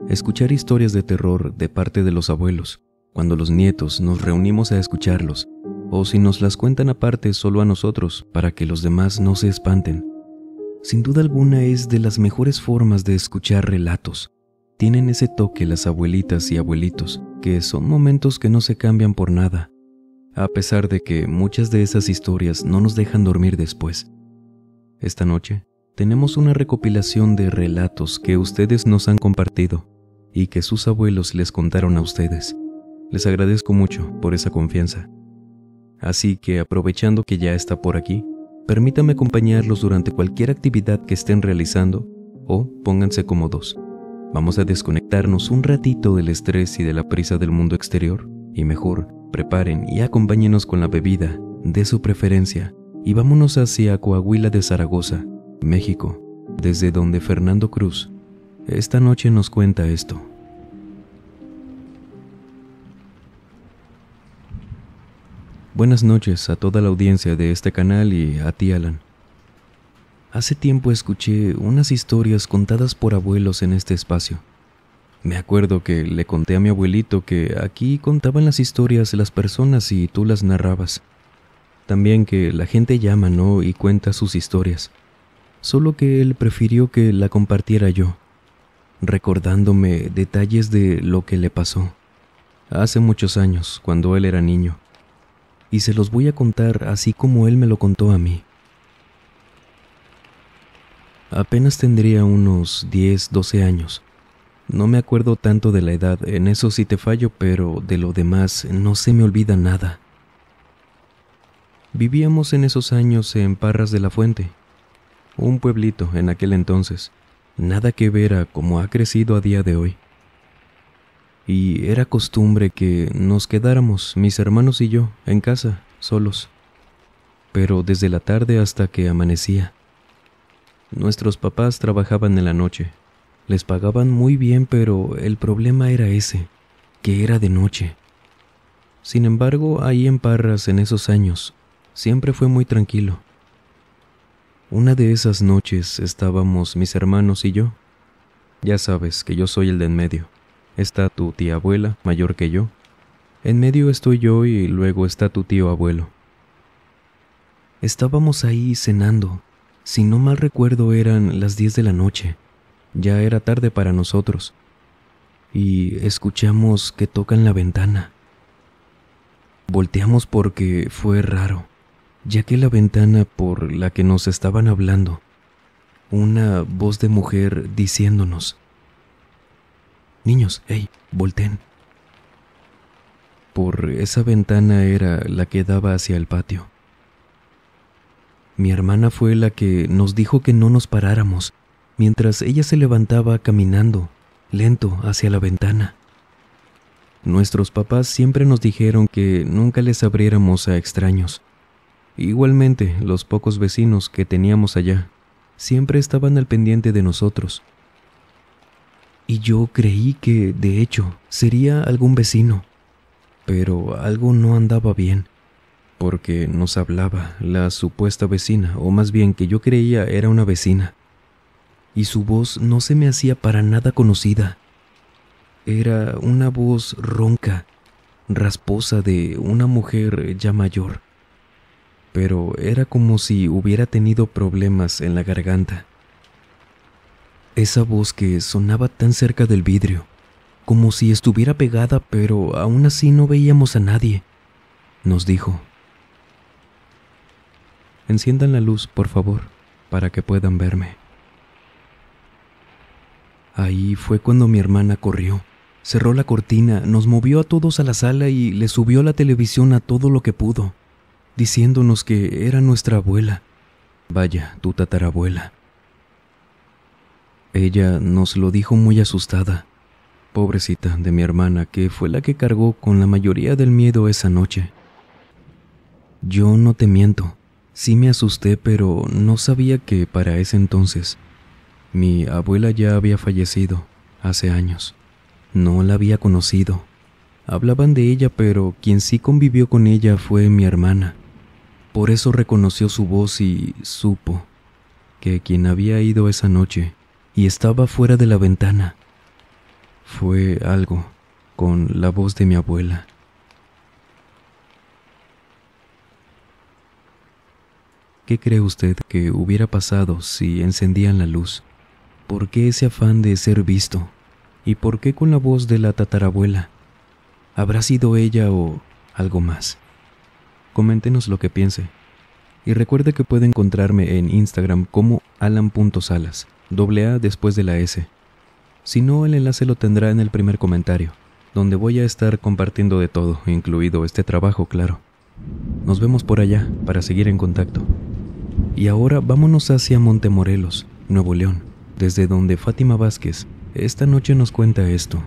escuchar historias de terror de parte de los abuelos, cuando los nietos nos reunimos a escucharlos, o si nos las cuentan aparte solo a nosotros para que los demás no se espanten. Sin duda alguna es de las mejores formas de escuchar relatos. Tienen ese toque las abuelitas y abuelitos, que son momentos que no se cambian por nada, a pesar de que muchas de esas historias no nos dejan dormir después. Esta noche tenemos una recopilación de relatos que ustedes nos han compartido y que sus abuelos les contaron a ustedes. Les agradezco mucho por esa confianza. Así que, aprovechando que ya está por aquí, permítame acompañarlos durante cualquier actividad que estén realizando o pónganse cómodos. Vamos a desconectarnos un ratito del estrés y de la prisa del mundo exterior y mejor, preparen y acompáñenos con la bebida de su preferencia y vámonos hacia Coahuila de Zaragoza, México, desde donde Fernando Cruz esta noche nos cuenta esto. Buenas noches a toda la audiencia de este canal y a ti, Alan. Hace tiempo escuché unas historias contadas por abuelos en este espacio. Me acuerdo que le conté a mi abuelito que aquí contaban las historias las personas y tú las narrabas. También que la gente llama, ¿no?, y cuenta sus historias. Solo que él prefirió que la compartiera yo, recordándome detalles de lo que le pasó hace muchos años, cuando él era niño. Y se los voy a contar así como él me lo contó a mí. Apenas tendría unos 10, 12 años. No me acuerdo tanto de la edad, en eso sí te fallo, pero de lo demás no se me olvida nada. Vivíamos en esos años en Parras de la Fuente, un pueblito en aquel entonces, nada que ver a cómo ha crecido a día de hoy. Y era costumbre que nos quedáramos, mis hermanos y yo, en casa, solos, pero desde la tarde hasta que amanecía. Nuestros papás trabajaban en la noche, les pagaban muy bien, pero el problema era ese, que era de noche. Sin embargo, ahí en Parras en esos años, siempre fue muy tranquilo. Una de esas noches estábamos mis hermanos y yo. Ya sabes que yo soy el de en medio. Está tu tía abuela, mayor que yo. En medio estoy yo y luego está tu tío abuelo. Estábamos ahí cenando. Si no mal recuerdo eran las 10 de la noche. Ya era tarde para nosotros. Y escuchamos que tocan la ventana. Volteamos porque fue raro, ya que la ventana por la que nos estaban hablando, una voz de mujer diciéndonos: «Niños, hey, volteen». Por esa ventana era la que daba hacia el patio. Mi hermana fue la que nos dijo que no nos paráramos, mientras ella se levantaba caminando, lento, hacia la ventana. Nuestros papás siempre nos dijeron que nunca les abriéramos a extraños. Igualmente, los pocos vecinos que teníamos allá siempre estaban al pendiente de nosotros. Y yo creí que, de hecho, sería algún vecino, pero algo no andaba bien, porque nos hablaba la supuesta vecina, o más bien que yo creía era una vecina, y su voz no se me hacía para nada conocida. Era una voz ronca, rasposa de una mujer ya mayor, pero era como si hubiera tenido problemas en la garganta. Esa voz que sonaba tan cerca del vidrio, como si estuviera pegada, pero aún así no veíamos a nadie, nos dijo: «Enciendan la luz, por favor, para que puedan verme». Ahí fue cuando mi hermana corrió, cerró la cortina, nos movió a todos a la sala y le subió la televisión a todo lo que pudo, diciéndonos que era nuestra abuela. Vaya, tu tatarabuela. Ella nos lo dijo muy asustada. Pobrecita de mi hermana, que fue la que cargó con la mayoría del miedo esa noche. Yo no te miento, sí me asusté, pero no sabía que para ese entonces mi abuela ya había fallecido hace años. No la había conocido. Hablaban de ella, pero quien sí convivió con ella fue mi hermana. Por eso reconoció su voz y supo que quien había ido esa noche y estaba fuera de la ventana Fue algo con la voz de mi abuela. ¿Qué cree usted que hubiera pasado si encendían la luz? ¿Por qué ese afán de ser visto? ¿Y por qué con la voz de la tatarabuela? ¿Habrá sido ella o algo más? Coméntenos lo que piense. Y recuerde que puede encontrarme en Instagram como alan.salas, A después de la S. Si no, el enlace lo tendrá en el primer comentario, donde voy a estar compartiendo de todo, incluido este trabajo, claro. Nos vemos por allá para seguir en contacto. Y ahora vámonos hacia Montemorelos, Nuevo León, desde donde Fátima Vázquez esta noche nos cuenta esto.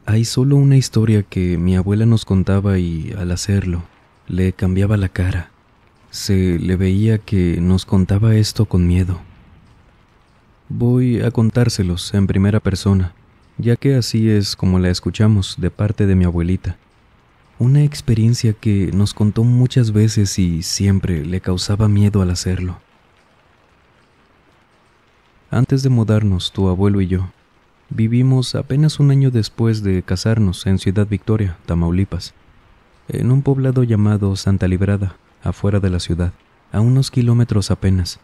Hay solo una historia que mi abuela nos contaba y al hacerlo, le cambiaba la cara. Se le veía que nos contaba esto con miedo. Voy a contárselos en primera persona, ya que así es como la escuchamos de parte de mi abuelita. Una experiencia que nos contó muchas veces y siempre le causaba miedo al hacerlo. Antes de mudarnos, tu abuelo y yo, vivimos apenas un año después de casarnos en Ciudad Victoria, Tamaulipas, en un poblado llamado Santa Librada, afuera de la ciudad, a unos kilómetros apenas.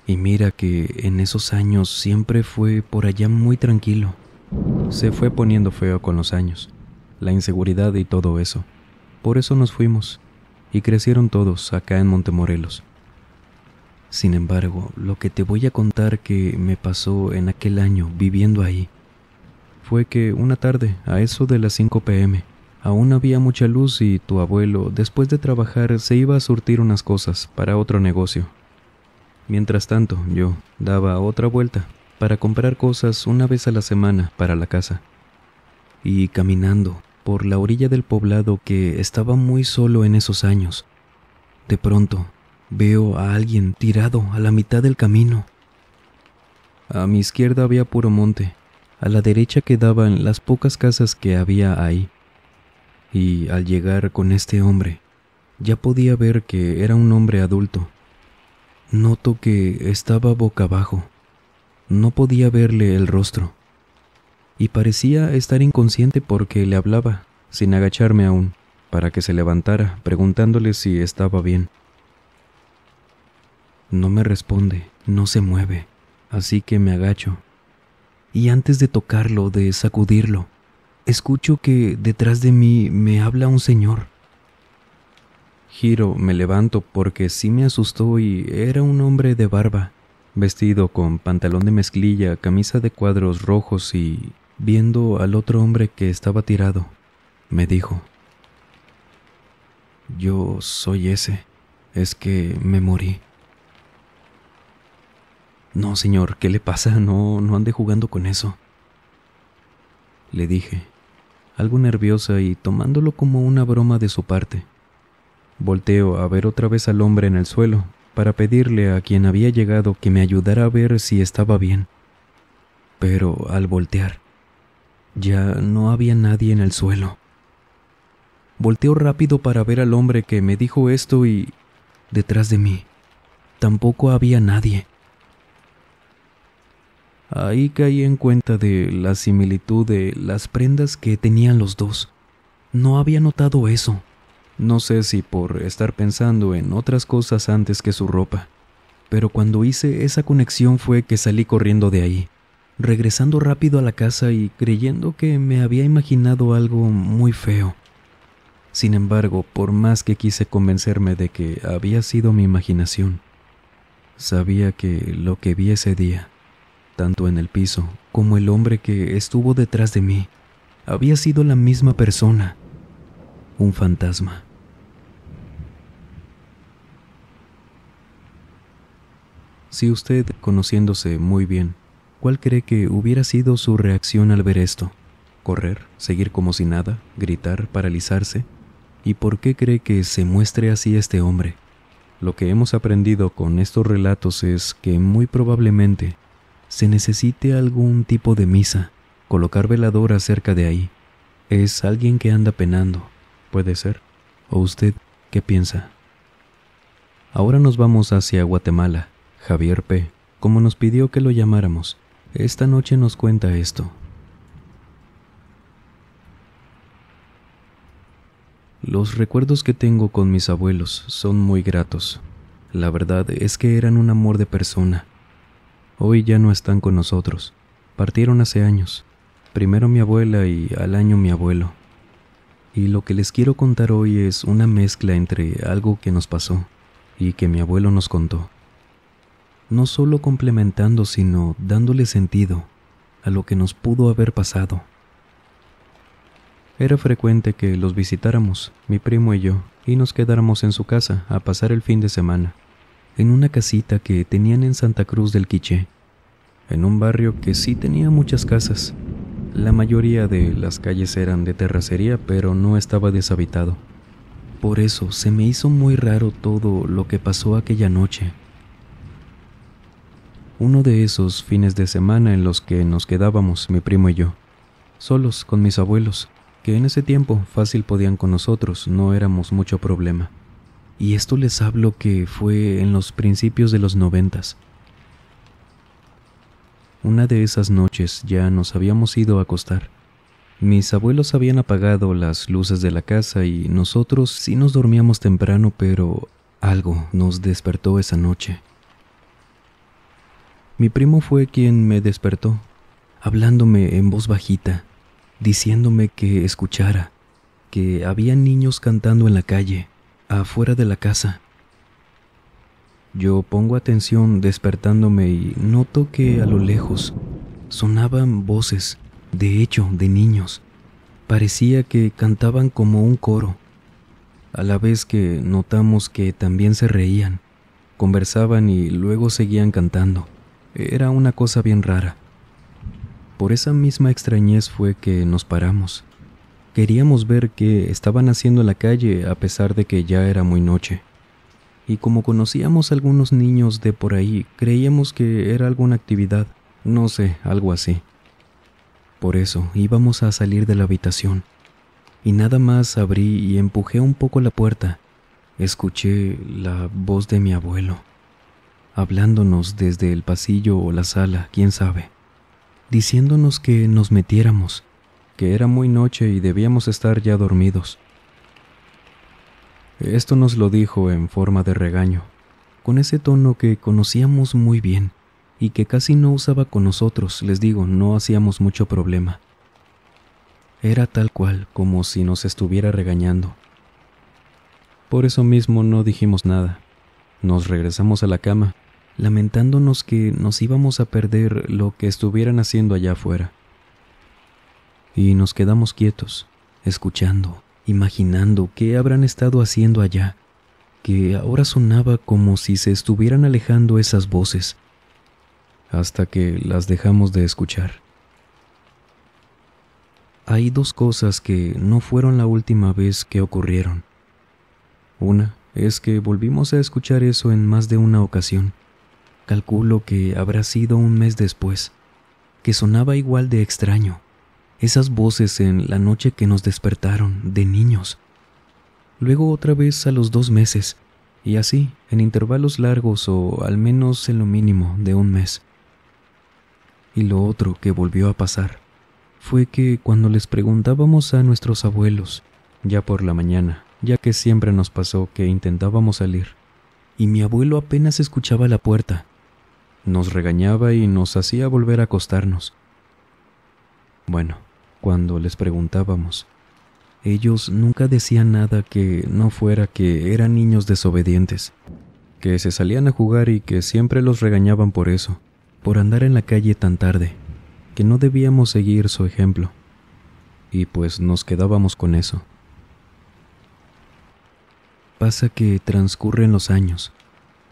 Y mira que en esos años siempre fue por allá muy tranquilo. Se fue poniendo feo con los años, la inseguridad y todo eso. Por eso nos fuimos, y crecieron todos acá en Montemorelos. Sin embargo, lo que te voy a contar que me pasó en aquel año viviendo ahí, fue que una tarde, a eso de las 5 p.m., aún había mucha luz y tu abuelo, después de trabajar, se iba a surtir unas cosas para otro negocio. Mientras tanto, yo daba otra vuelta para comprar cosas una vez a la semana para la casa. Y caminando por la orilla del poblado que estaba muy solo en esos años, de pronto veo a alguien tirado a la mitad del camino. A mi izquierda había puro monte, a la derecha quedaban las pocas casas que había ahí. Y al llegar con este hombre, ya podía ver que era un hombre adulto. Noto que estaba boca abajo. No podía verle el rostro. Y parecía estar inconsciente porque le hablaba, sin agacharme aún, para que se levantara, preguntándole si estaba bien. No me responde, no se mueve, así que me agacho. Y antes de tocarlo, de sacudirlo, escucho que detrás de mí me habla un señor. Giro, me levanto porque sí me asustó y era un hombre de barba, vestido con pantalón de mezclilla, camisa de cuadros rojos y, viendo al otro hombre que estaba tirado, me dijo: «Yo soy ese, es que me morí». «No, señor, ¿qué le pasa? No ande jugando con eso», le dije, algo nerviosa y tomándolo como una broma de su parte. Volteo a ver otra vez al hombre en el suelo para pedirle a quien había llegado que me ayudara a ver si estaba bien. Pero al voltear, ya no había nadie en el suelo. Volteo rápido para ver al hombre que me dijo esto y, detrás de mí, tampoco había nadie. Ahí caí en cuenta de la similitud de las prendas que tenían los dos. No había notado eso. No sé si por estar pensando en otras cosas antes que su ropa, pero cuando hice esa conexión fue que salí corriendo de ahí, regresando rápido a la casa y creyendo que me había imaginado algo muy feo. Sin embargo, por más que quise convencerme de que había sido mi imaginación, sabía que lo que vi ese día, tanto en el piso como el hombre que estuvo detrás de mí, había sido la misma persona, un fantasma. Si usted, conociéndose muy bien, ¿cuál cree que hubiera sido su reacción al ver esto? ¿Correr? ¿Seguir como si nada? ¿Gritar? ¿Paralizarse? ¿Y por qué cree que se muestre así este hombre? Lo que hemos aprendido con estos relatos es que muy probablemente se necesite algún tipo de misa, colocar veladoras cerca de ahí. Es alguien que anda penando, puede ser. ¿O usted qué piensa? Ahora nos vamos hacia Guatemala, Javier P., como nos pidió que lo llamáramos, esta noche nos cuenta esto. Los recuerdos que tengo con mis abuelos son muy gratos. La verdad es que eran un amor de persona. Hoy ya no están con nosotros. Partieron hace años. Primero mi abuela y al año mi abuelo. Y lo que les quiero contar hoy es una mezcla entre algo que nos pasó y que mi abuelo nos contó. No solo complementando, sino dándole sentido a lo que nos pudo haber pasado. Era frecuente que los visitáramos, mi primo y yo, y nos quedáramos en su casa a pasar el fin de semana, en una casita que tenían en Santa Cruz del Quiché, en un barrio que sí tenía muchas casas. La mayoría de las calles eran de terracería, pero no estaba deshabitado. Por eso se me hizo muy raro todo lo que pasó aquella noche. Uno de esos fines de semana en los que nos quedábamos, mi primo y yo, solos con mis abuelos, que en ese tiempo fácil podían con nosotros, no éramos mucho problema. Y esto les hablo que fue en los principios de los 90s. Una de esas noches ya nos habíamos ido a acostar. Mis abuelos habían apagado las luces de la casa y nosotros sí nos dormíamos temprano, pero algo nos despertó esa noche. Mi primo fue quien me despertó, hablándome en voz bajita, diciéndome que escuchara, que había niños cantando en la calle, afuera de la casa. Yo pongo atención despertándome y noto que a lo lejos sonaban voces, de hecho, de niños. Parecía que cantaban como un coro, a la vez que notamos que también se reían, conversaban y luego seguían cantando. Era una cosa bien rara. Por esa misma extrañez fue que nos paramos. Queríamos ver qué estaban haciendo en la calle a pesar de que ya era muy noche. Y como conocíamos a algunos niños de por ahí, creíamos que era alguna actividad, no sé, algo así. Por eso íbamos a salir de la habitación. Y nada más abrí y empujé un poco la puerta. Escuché la voz de mi abuelo, hablándonos desde el pasillo o la sala, quién sabe, diciéndonos que nos metiéramos, que era muy noche y debíamos estar ya dormidos. Esto nos lo dijo en forma de regaño, con ese tono que conocíamos muy bien y que casi no usaba con nosotros, les digo, no hacíamos mucho problema. Era tal cual, como si nos estuviera regañando. Por eso mismo no dijimos nada. Nos regresamos a la cama, lamentándonos que nos íbamos a perder lo que estuvieran haciendo allá afuera. Y nos quedamos quietos, escuchando, imaginando qué habrán estado haciendo allá, que ahora sonaba como si se estuvieran alejando esas voces, hasta que las dejamos de escuchar. Hay dos cosas que no fueron la última vez que ocurrieron. Una es que volvimos a escuchar eso en más de una ocasión. Calculo que habrá sido un mes después, que sonaba igual de extraño. Esas voces en la noche que nos despertaron, de niños. Luego otra vez a los 2 meses, y así, en intervalos largos o al menos en lo mínimo de un mes. Y lo otro que volvió a pasar fue que cuando les preguntábamos a nuestros abuelos, ya por la mañana, ya que siempre nos pasó que intentábamos salir, y mi abuelo apenas escuchaba la puerta, nos regañaba y nos hacía volver a acostarnos. Bueno, cuando les preguntábamos, ellos nunca decían nada que no fuera que eran niños desobedientes, que se salían a jugar y que siempre los regañaban por eso, por andar en la calle tan tarde, que no debíamos seguir su ejemplo. Y pues nos quedábamos con eso. Pasa que transcurren los años.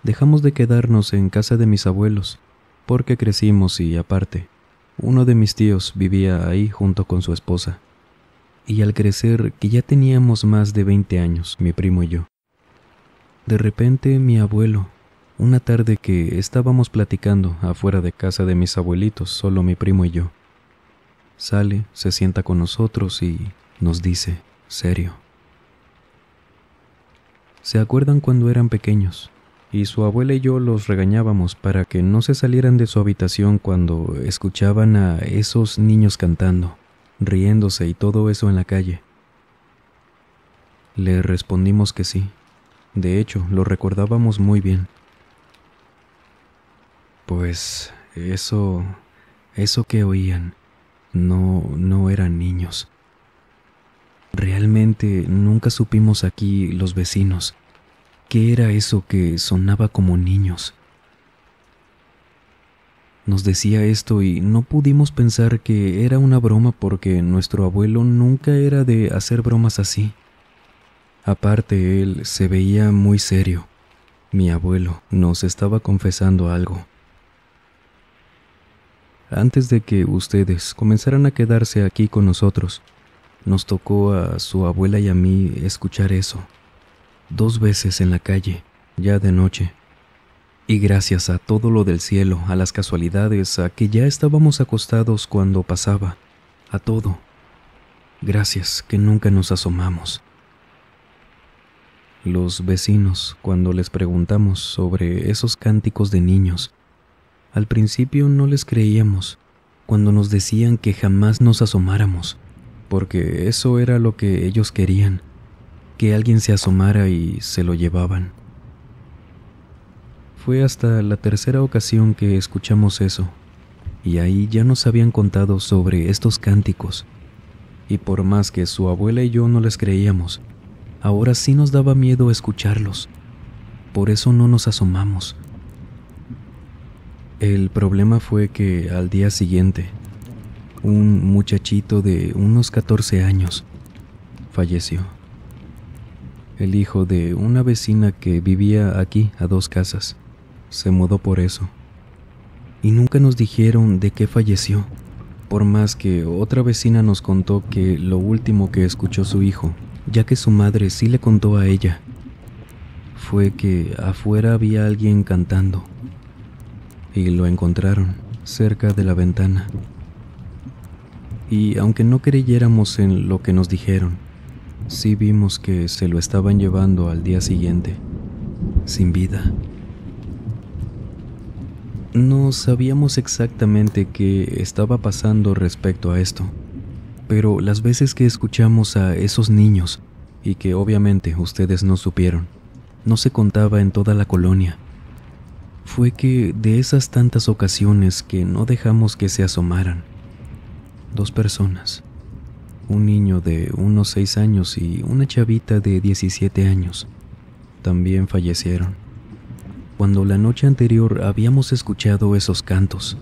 Dejamos de quedarnos en casa de mis abuelos, porque crecimos y aparte, uno de mis tíos vivía ahí junto con su esposa. Y al crecer, que ya teníamos más de 20 años, mi primo y yo. De repente mi abuelo, una tarde que estábamos platicando afuera de casa de mis abuelitos, solo mi primo y yo, sale, se sienta con nosotros y nos dice, serio: ¿se acuerdan cuando eran pequeños? y su abuela y yo los regañábamos para que no se salieran de su habitación cuando escuchaban a esos niños cantando, riéndose y todo eso en la calle. Le respondimos que sí. De hecho, lo recordábamos muy bien. Pues eso que oían no eran niños. Realmente nunca supimos aquí los vecinos qué era eso que sonaba como niños. Nos decía esto y no pudimos pensar que era una broma porque nuestro abuelo nunca era de hacer bromas así. Aparte, él se veía muy serio. Mi abuelo nos estaba confesando algo. Antes de que ustedes comenzaran a quedarse aquí con nosotros, nos tocó a su abuela y a mí escuchar eso, 2 veces en la calle, ya de noche. Y gracias a todo lo del cielo, a las casualidades, a que ya estábamos acostados cuando pasaba, a todo. Gracias que nunca nos asomamos. Los vecinos, cuando les preguntamos sobre esos cánticos de niños, al principio no les creíamos cuando nos decían que jamás nos asomáramos, porque eso era lo que ellos querían, que alguien se asomara y se lo llevaban. Fue hasta la 3ª ocasión que escuchamos eso, y ahí ya nos habían contado sobre estos cánticos, y por más que su abuela y yo no les creíamos, ahora sí nos daba miedo escucharlos, por eso no nos asomamos. El problema fue que al día siguiente, un muchachito de unos 14 años falleció. El hijo de una vecina que vivía aquí a 2 casas se mudó por eso. Y nunca nos dijeron de qué falleció, por más que otra vecina nos contó que lo último que escuchó su hijo, ya que su madre sí le contó a ella, fue que afuera había alguien cantando. Y lo encontraron cerca de la ventana. Y aunque no creyéramos en lo que nos dijeron, sí vimos que se lo estaban llevando al día siguiente, sin vida. No sabíamos exactamente qué estaba pasando respecto a esto, pero las veces que escuchamos a esos niños, y que obviamente ustedes no supieron, no se contaba en toda la colonia, fue que de esas tantas ocasiones que no dejamos que se asomaran, 2 personas, un niño de unos 6 años y una chavita de 17 años, también fallecieron, cuando la noche anterior habíamos escuchado esos cantos.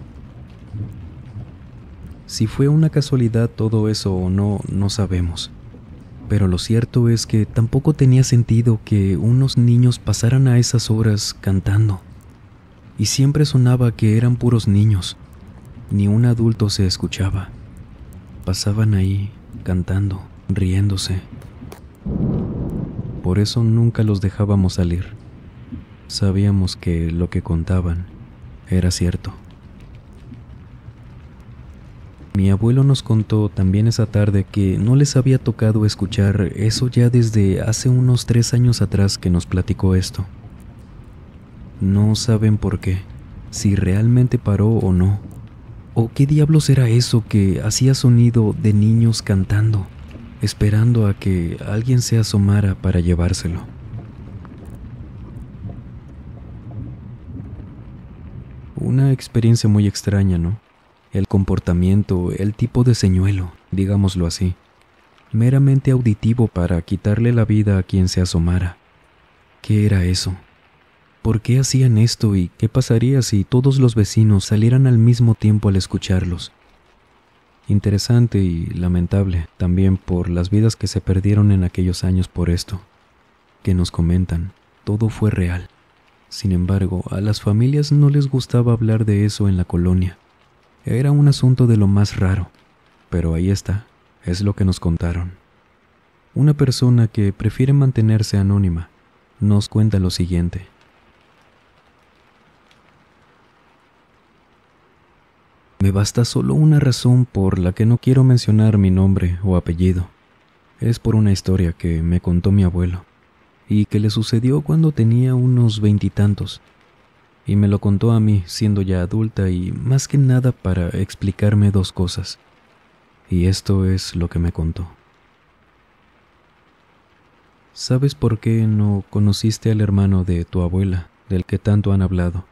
Si fue una casualidad todo eso o no, no sabemos, pero lo cierto es que tampoco tenía sentido que unos niños pasaran a esas horas cantando. Y siempre sonaba que eran puros niños, ni un adulto se escuchaba. Pasaban ahí, cantando, riéndose. Por eso nunca los dejábamos salir. Sabíamos que lo que contaban era cierto. Mi abuelo nos contó también esa tarde que no les había tocado escuchar eso ya desde hace unos 3 años atrás que nos platicó esto. No saben por qué, si realmente paró o no, o qué diablos era eso que hacía sonido de niños cantando, esperando a que alguien se asomara para llevárselo. Una experiencia muy extraña, ¿no? El comportamiento, el tipo de señuelo, digámoslo así, meramente auditivo para quitarle la vida a quien se asomara. ¿Qué era eso? ¿Por qué hacían esto y qué pasaría si todos los vecinos salieran al mismo tiempo al escucharlos? Interesante y lamentable también por las vidas que se perdieron en aquellos años por esto. Que nos comentan, todo fue real. Sin embargo, a las familias no les gustaba hablar de eso en la colonia. Era un asunto de lo más raro, pero ahí está, es lo que nos contaron. Una persona que prefiere mantenerse anónima nos cuenta lo siguiente. Me basta solo una razón por la que no quiero mencionar mi nombre o apellido. Es por una historia que me contó mi abuelo. y que le sucedió cuando tenía unos 20 y tantos. Y me lo contó a mí siendo ya adulta y más que nada para explicarme dos cosas. Y esto es lo que me contó. ¿Sabes por qué no conociste al hermano de tu abuela, del que tanto han hablado?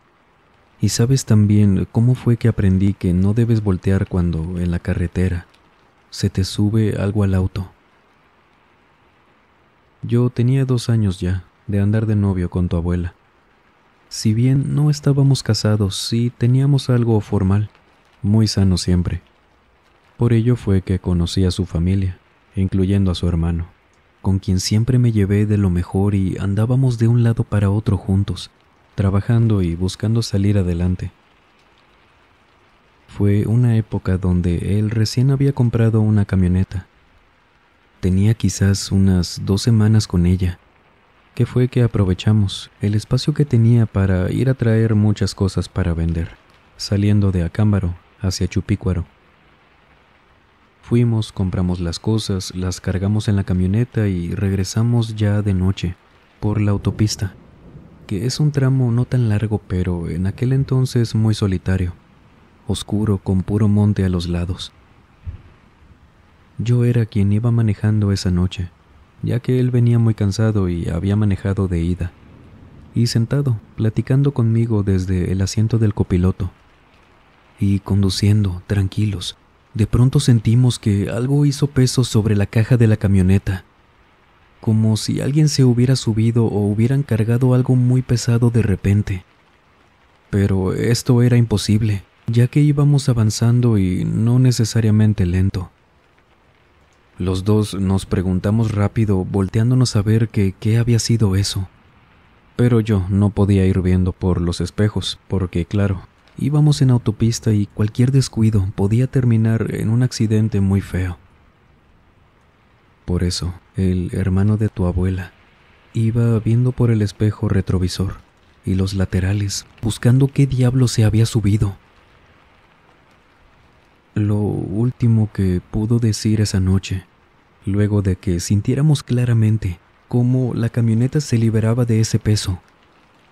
Y sabes también cómo fue que aprendí que no debes voltear cuando en la carretera se te sube algo al auto. Yo tenía 2 años ya de andar de novio con tu abuela. Si bien no estábamos casados, sí teníamos algo formal, muy sano siempre. Por ello fue que conocí a su familia, incluyendo a su hermano, con quien siempre me llevé de lo mejor y andábamos de un lado para otro juntos, trabajando y buscando salir adelante. Fue una época donde él recién había comprado una camioneta. Tenía quizás unas 2 semanas con ella, que fue que aprovechamos el espacio que tenía para ir a traer muchas cosas para vender, saliendo de Acámbaro hacia Chupícuaro. Fuimos, compramos las cosas, las cargamos en la camioneta y regresamos ya de noche, por la autopista, que es un tramo no tan largo pero en aquel entonces muy solitario, oscuro con puro monte a los lados. Yo era quien iba manejando esa noche, ya que él venía muy cansado y había manejado de ida, y sentado, platicando conmigo desde el asiento del copiloto. Y conduciendo, tranquilos, de pronto sentimos que algo hizo peso sobre la caja de la camioneta, como si alguien se hubiera subido o hubieran cargado algo muy pesado de repente. Pero esto era imposible, ya que íbamos avanzando y no necesariamente lento. Los dos nos preguntamos rápido, volteándonos a ver qué había sido eso. Pero yo no podía ir viendo por los espejos, porque claro, íbamos en autopista y cualquier descuido podía terminar en un accidente muy feo. Por eso, el hermano de tu abuela iba viendo por el espejo retrovisor y los laterales, buscando qué diablo se había subido. Lo último que pudo decir esa noche, luego de que sintiéramos claramente cómo la camioneta se liberaba de ese peso,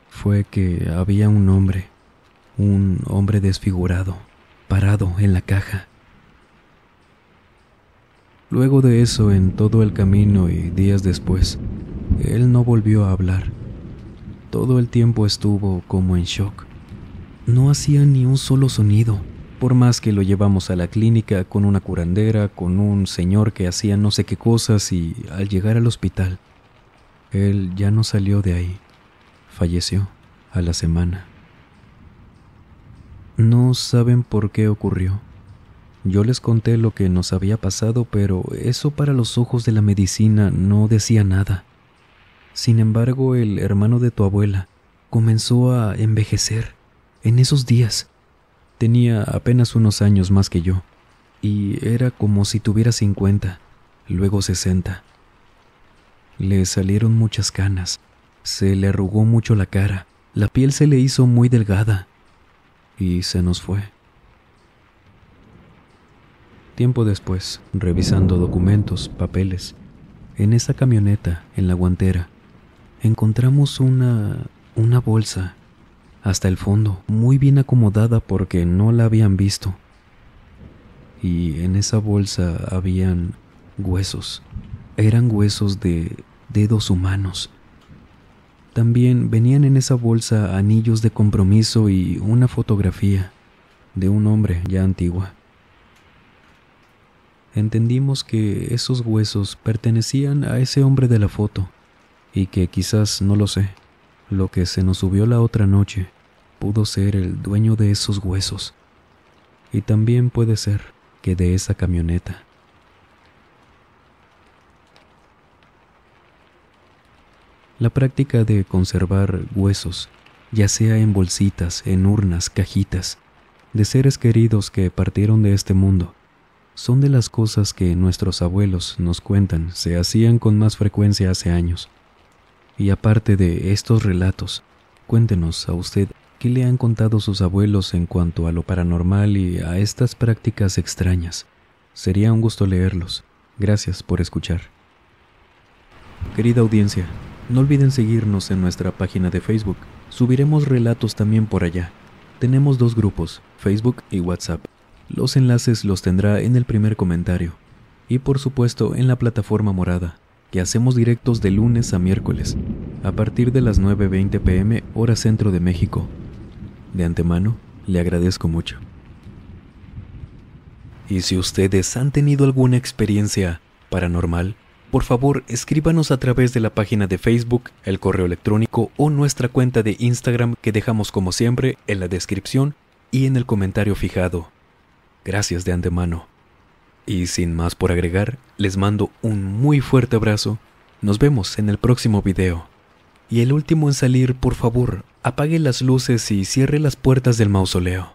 fue que había un hombre desfigurado, parado en la caja. Luego de eso, en todo el camino y días después, él no volvió a hablar. Todo el tiempo estuvo como en shock. No hacía ni un solo sonido, por más que lo llevamos a la clínica con una curandera, con un señor que hacía no sé qué cosas y al llegar al hospital, él ya no salió de ahí. Falleció a la semana. No saben por qué ocurrió. Yo les conté lo que nos había pasado, pero eso para los ojos de la medicina no decía nada. Sin embargo, el hermano de tu abuela comenzó a envejecer en esos días. Tenía apenas unos años más que yo, y era como si tuviera 50, luego 60. Le salieron muchas canas, se le arrugó mucho la cara, la piel se le hizo muy delgada, y se nos fue. Tiempo después, revisando documentos, papeles, en esa camioneta, en la guantera, encontramos una bolsa, hasta el fondo, muy bien acomodada porque no la habían visto. Y en esa bolsa habían huesos. Eran huesos de dedos humanos. También venían en esa bolsa anillos de compromiso y una fotografía de un hombre ya antigua. Entendimos que esos huesos pertenecían a ese hombre de la foto y que quizás, no lo sé, lo que se nos subió la otra noche pudo ser el dueño de esos huesos. Y también puede ser que de esa camioneta. La práctica de conservar huesos, ya sea en bolsitas, en urnas, cajitas, de seres queridos que partieron de este mundo, son de las cosas que nuestros abuelos nos cuentan se hacían con más frecuencia hace años. Y aparte de estos relatos, cuéntenos a usted qué le han contado sus abuelos en cuanto a lo paranormal y a estas prácticas extrañas. Sería un gusto leerlos. Gracias por escuchar. Querida audiencia, No olviden seguirnos en nuestra página de Facebook. Subiremos relatos también por allá. Tenemos 2 grupos, Facebook y WhatsApp. Los enlaces los tendrá en el primer comentario. Y por supuesto en la plataforma morada, que hacemos directos de lunes a miércoles, a partir de las 9:20 p.m. hora centro de México. De antemano, le agradezco mucho. Y si ustedes han tenido alguna experiencia paranormal, por favor escríbanos a través de la página de Facebook, el correo electrónico o nuestra cuenta de Instagram que dejamos como siempre en la descripción y en el comentario fijado. Gracias de antemano. Y sin más por agregar, les mando un muy fuerte abrazo. Nos vemos en el próximo video. Y el último en salir, por favor, apague las luces y cierre las puertas del mausoleo.